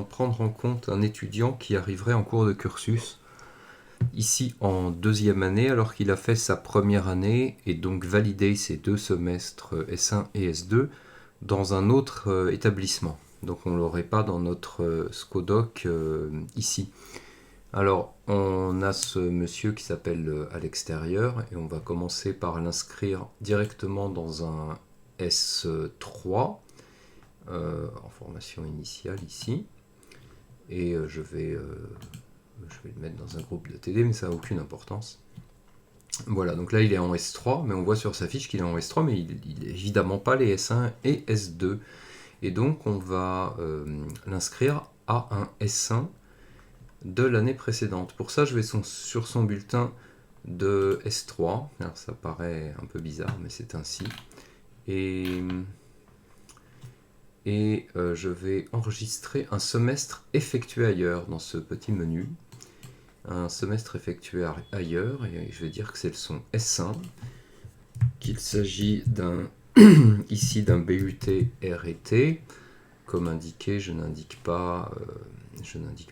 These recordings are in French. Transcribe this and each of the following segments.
prendre en compte un étudiant qui arriverait en cours de cursus, ici en deuxième année, alors qu'il a fait sa première année et donc validé ses 2 semestres S1 et S2 dans un autre établissement. Donc on ne l'aurait pas dans notre SCODOC ici. Alors on a ce monsieur qui s'appelle à l'extérieur et on va commencer par l'inscrire directement dans un S3 en formation initiale ici. Et je vais le mettre dans un groupe de TD, mais ça n'a aucune importance. Voilà, donc là il est en S3, mais on voit sur sa fiche qu'il est en S3, mais il n'est évidemment pas les S1 et S2. Et donc on va l'inscrire à un S1 de l'année précédente. Pour ça, je vais sur son bulletin de S3. Alors ça paraît un peu bizarre, mais c'est ainsi. Et je vais enregistrer un semestre effectué ailleurs dans ce petit menu. Un semestre effectué ailleurs, et je vais dire que c'est le son S1, qu'il s'agit ici d'un BUT RT. Comme indiqué, je n'indique pas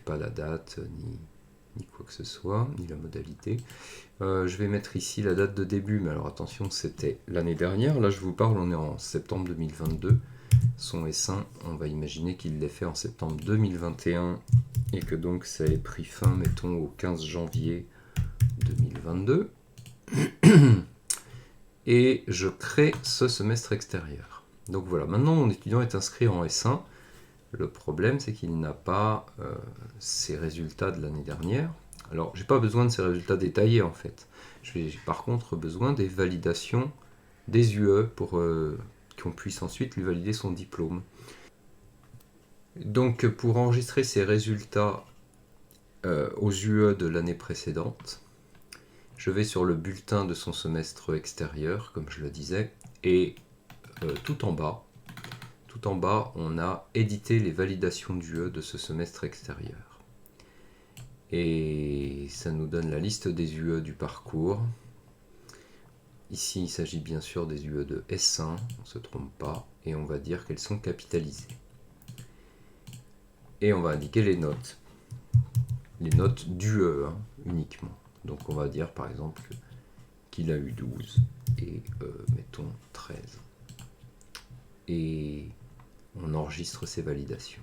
la date, ni quoi que ce soit, ni la modalité. Je vais mettre ici la date de début, mais alors attention, c'était l'année dernière. Là, je vous parle, on est en septembre 2022. Son S1, on va imaginer qu'il l'ait fait en septembre 2021 et que donc ça ait pris fin, mettons, au 15 janvier 2022. Et je crée ce semestre extérieur. Donc voilà, maintenant mon étudiant est inscrit en S1. Le problème, c'est qu'il n'a pas ses résultats de l'année dernière. Alors, j'ai pas besoin de ces résultats détaillés en fait. J'ai par contre besoin des validations des UE pour qu'on puisse ensuite lui valider son diplôme. Donc, pour enregistrer ces résultats aux UE de l'année précédente, je vais sur le bulletin de son semestre extérieur, comme je le disais, et tout en bas, on a édité les validations d'UE de ce semestre extérieur. Et ça nous donne la liste des UE du parcours. Ici, il s'agit bien sûr des UE de S1, on ne se trompe pas, et on va dire qu'elles sont capitalisées. Et on va indiquer les notes d'UE uniquement. Donc on va dire par exemple qu'il a eu 12 et mettons 13. Et on enregistre ces validations.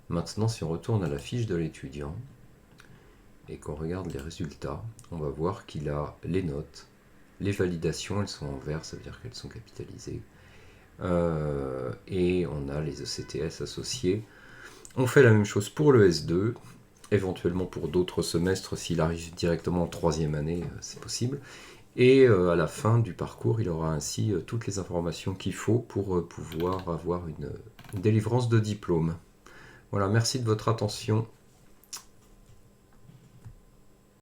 Maintenant, si on retourne à la fiche de l'étudiant et qu'on regarde les résultats, on va voir qu'il a les notes, les validations, elles sont en vert, ça veut dire qu'elles sont capitalisées, et on a les ECTS associés. On fait la même chose pour le S2, éventuellement pour d'autres semestres, s'il arrive directement en troisième année, c'est possible. Et à la fin du parcours, il aura ainsi toutes les informations qu'il faut pour pouvoir avoir une délivrance de diplôme. Voilà, merci de votre attention.